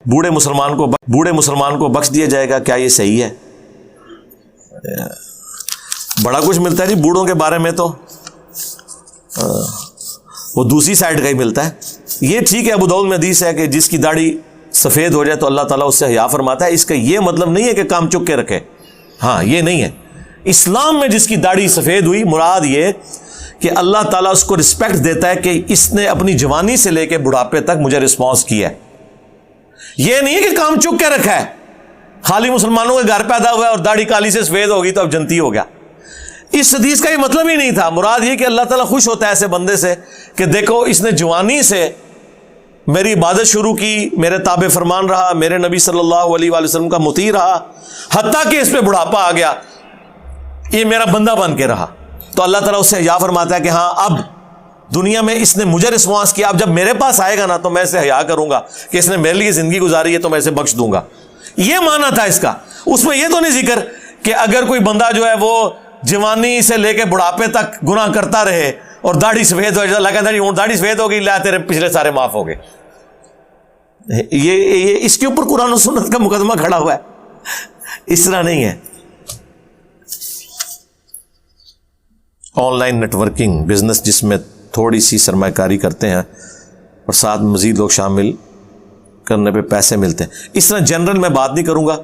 بوڑھے مسلمان کو بخش دیا جائے گا، کیا یہ صحیح ہے؟ بڑا کچھ ملتا ہے جی بوڑھوں کے بارے میں، تو وہ دوسری سائڈ کا ہی ملتا ہے۔ یہ ٹھیک ہے، ابو داؤد میں حدیث ہے کہ جس کی داڑھی سفید ہو جائے تو اللہ تعالیٰ اس سے حیا فرماتا ہے۔ اس کا یہ مطلب نہیں ہے کہ کام چک کے رکھے، ہاں یہ نہیں ہے۔ اسلام میں جس کی داڑھی سفید ہوئی، مراد یہ کہ اللہ تعالیٰ اس کو رسپیکٹ دیتا ہے کہ اس نے اپنی جوانی سے لے کے بڑھاپے تک مجھے رسپانس کیا ہے۔ یہ نہیں ہے کہ کام چک کے رکھا ہے، خالی مسلمانوں کے گھر پیدا ہوا ہے اور داڑھی کالی سے سفید ہوگی تو اب جنتی ہو گیا۔ اس حدیث کا یہ مطلب ہی نہیں تھا۔ مراد یہ کہ اللہ تعالیٰ خوش ہوتا ہے ایسے بندے سے کہ دیکھو اس نے جوانی سے میری عبادت شروع کی، میرے تابع فرمان رہا، میرے نبی صلی اللہ علیہ وآلہ وسلم کا مطیع رہا، حتیٰ کہ اس پہ بڑھاپا آ گیا، یہ میرا بندہ بن کے رہا، تو اللہ تعالیٰ اس سے حیا فرماتا ہے کہ ہاں اب دنیا میں اس نے مجھے رسپانس کیا، اب جب میرے پاس آئے گا نا تو میں اسے حیا کروں گا کہ اس نے میرے لیے زندگی گزاری ہے تو میں اسے بخش دوں گا۔ یہ معنی تھا اس کا۔ اس میں یہ تو نہیں ذکر کہ اگر کوئی بندہ جو ہے وہ جوانی سے لے کے بڑھاپے تک گناہ کرتا رہے اور داڑھی سفید ہو جائے، اللہ کہتا ہے داڑھی سفید ہوگی، لا تیرے پچھلے سارے معاف ہو گئے۔ یہ اس کے اوپر قرآن و سنت کا مقدمہ کھڑا ہوا ہے، اس طرح نہیں ہے۔ Online networking business جس میں تھوڑی سی سرمایہ کاری کرتے ہیں اور ساتھ مزید لوگ شامل کرنے پہ پیسے ملتے ہیں، اس طرح جنرل میں بات نہیں کروں گا۔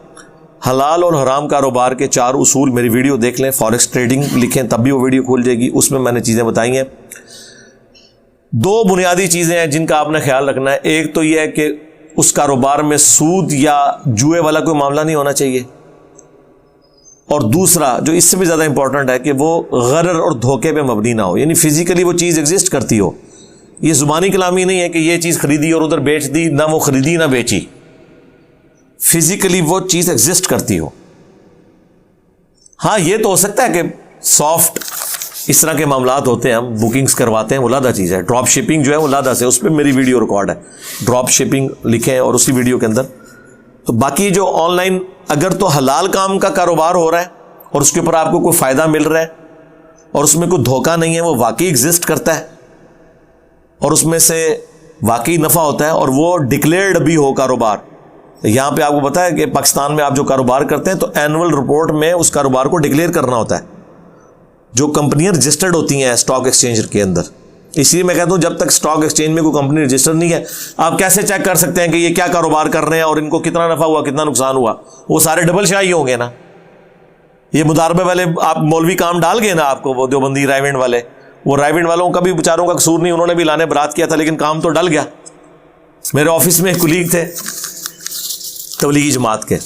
حلال اور حرام کاروبار کے 4 اصول، میری ویڈیو دیکھ لیں، فارکس ٹریڈنگ لکھیں تب بھی وہ ویڈیو کھول جائے گی، اس میں میں نے چیزیں بتائی ہیں۔ 2 بنیادی چیزیں ہیں جن کا آپ نے خیال رکھنا ہے۔ ایک تو یہ ہے کہ اس کاروبار میں سود یا جوئے والا کوئی معاملہ نہیں ہونا چاہیے، اور دوسرا جو اس سے بھی زیادہ امپورٹنٹ ہے کہ وہ غرر اور دھوکے پہ مبنی نہ ہو، یعنی فزیکلی وہ چیز ایگزسٹ کرتی ہو۔ یہ زبانی کلامی نہیں ہے کہ یہ چیز خریدی اور ادھر بیچ دی، نہ وہ خریدی نہ بیچی، فزیکلی وہ چیز ایگزسٹ کرتی ہو۔ ہاں یہ تو ہو سکتا ہے کہ سافٹ اس طرح کے معاملات ہوتے ہیں، ہم بکنگز کرواتے ہیں، وہ علیحدہ چیز ہے۔ ڈراپ شپنگ جو ہے وہ علیحدہ سے، اس پہ میری ویڈیو ریکارڈ ہے، ڈراپ شپنگ لکھیں اور اسی ویڈیو کے اندر۔ تو باقی جو آن لائن اگر تو حلال کام کا کاروبار ہو رہا ہے اور اس کے اوپر آپ کو کوئی فائدہ مل رہا ہے اور اس میں کوئی دھوکہ نہیں ہے، وہ واقعی ایگزسٹ کرتا ہے اور اس میں سے واقعی نفع ہوتا ہے اور وہ ڈکلیئرڈ بھی ہو کاروبار۔ یہاں پہ آپ کو پتا ہے کہ پاکستان میں آپ جو کاروبار کرتے ہیں تو اینول رپورٹ میں اس کاروبار کو ڈکلیئر کرنا ہوتا ہے، جو کمپنیاں رجسٹرڈ ہوتی ہیں اسٹاک ایکسچینج کے اندر۔ اس لیے میں کہتا ہوں جب تک اسٹاک ایکسچینج میں کوئی کمپنی رجسٹر نہیں ہے، آپ کیسے چیک کر سکتے ہیں کہ یہ کیا کاروبار کر رہے ہیں اور ان کو کتنا نفع ہوا کتنا نقصان ہوا؟ وہ سارے ڈبل شاہی ہوں گے نا۔ یہ مداربے والے آپ مولوی کام ڈال گئے نا آپ کو، وہ دیوبندی رائیونڈ والے، وہ رائیونڈ والوں کا بھی بیچاروں کا قصور نہیں، انہوں نے بھی لانے برات کیا تھا لیکن کام تو ڈل گیا۔ میرے آفس میں ایک کلیگ تھے تبلیغی جماعت کے،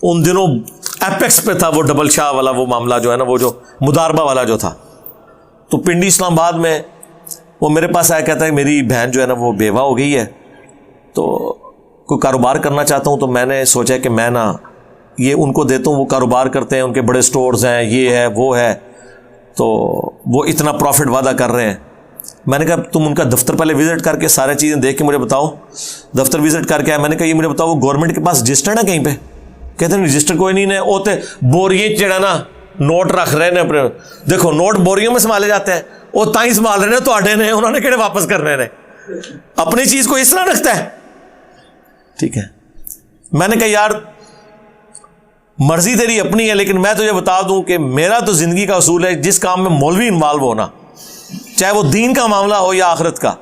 ان دنوں ایپیکس پہ تھا وہ ڈبل شاہ والا وہ معاملہ جو ہے نا، وہ جو مداربہ والا جو تھا۔ تو پنڈی اسلام آباد میں وہ میرے پاس آیا، کہتا ہے میری بہن جو ہے نا وہ بیوہ ہو گئی ہے، تو کوئی کاروبار کرنا چاہتا ہوں۔ تو میں نے سوچا کہ میں نا یہ ان کو دیتا ہوں، وہ کاروبار کرتے ہیں، ان کے بڑے سٹورز ہیں، یہ ہے وہ ہے، تو وہ اتنا پروفٹ وعدہ کر رہے ہیں۔ میں نے کہا تم ان کا دفتر پہلے وزٹ کر کے سارے چیزیں دیکھ کے مجھے بتاؤ۔ دفتر وزٹ کر کے آیا، میں نے کہا یہ مجھے بتاؤ وہ گورنمنٹ کے پاس رجسٹرڈ ہے کہیں پہ؟ کہتے ہیں رجسٹر کوئی نہیں ہے، ہوتے بوریے چڑھا نا نوٹ رکھ رہے ہیں اپنے، دیکھو نوٹ بوریوں میں سنبھالے جاتے ہیں، وہ تائیں سنبھال رہے ہیں تو آڈے نے، انہوں نے کہڑے واپس کرنے نے، اپنی چیز کو اس طرح رکھتا ہے۔ ٹھیک ہے، میں نے کہا یار مرضی تیری اپنی ہے، لیکن میں تجھے بتا دوں کہ میرا تو زندگی کا اصول ہے جس کام میں مولوی انوالو ہونا، چاہے وہ دین کا معاملہ ہو یا آخرت کا،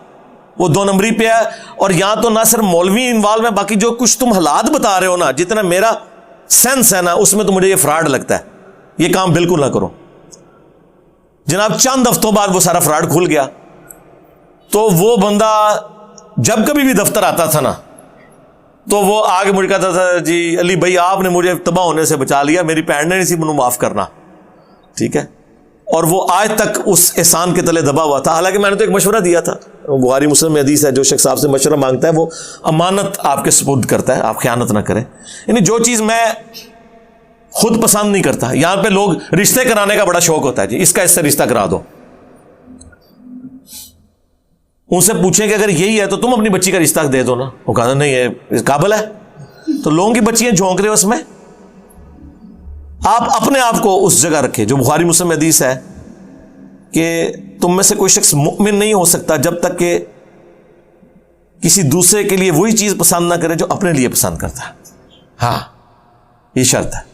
وہ 2 نمبری پہ ہے۔ اور یہاں تو نہ صرف مولوی انوالو ہے، باقی جو کچھ تم حالات بتا رہے ہو نا، جتنا میرا سینس ہے نا اس میں تو مجھے یہ فراڈ لگتا ہے، یہ کام بالکل نہ کرو۔ جناب چند ہفتوں بعد وہ سارا فراڈ کھل گیا، تو وہ بندہ جب کبھی بھی دفتر آتا تھا نا تو وہ آگے مجھے کہتا تھا جی علی بھائی آپ نے مجھے تباہ ہونے سے بچا لیا، میری بہن نے نہیں سی منو معاف کرنا، ٹھیک ہے۔ اور وہ آج تک اس احسان کے تلے دبا ہوا تھا، حالانکہ میں نے تو ایک مشورہ دیا تھا، بخاری مسلم میں حدیث ہے جو شخص آپ سے مشورہ مانگتا ہے وہ امانت آپ کے سپرد کرتا ہے، آپ خیانت نہ کریں۔ یعنی جو چیز میں خود پسند نہیں کرتا، یہاں پہ لوگ رشتے کرانے کا بڑا شوق ہوتا ہے، جی اس کا اس سے رشتہ کرا دو، ان سے پوچھیں کہ اگر یہی ہے تو تم اپنی بچی کا رشتہ دے دو نا، وہ کہا نہیں ہے قابل ہے، تو لوگوں کی بچیاں جھونک رہے ہو اس میں۔ آپ اپنے آپ کو اس جگہ رکھیں جو بخاری مسلم میں حدیث ہے کہ تم میں سے کوئی شخص مؤمن نہیں ہو سکتا جب تک کسی دوسرے کے لیے وہی چیز پسند نہ کرے جو اپنے لیے پسند کرتا ہے. ہاں یہ شرط ہے.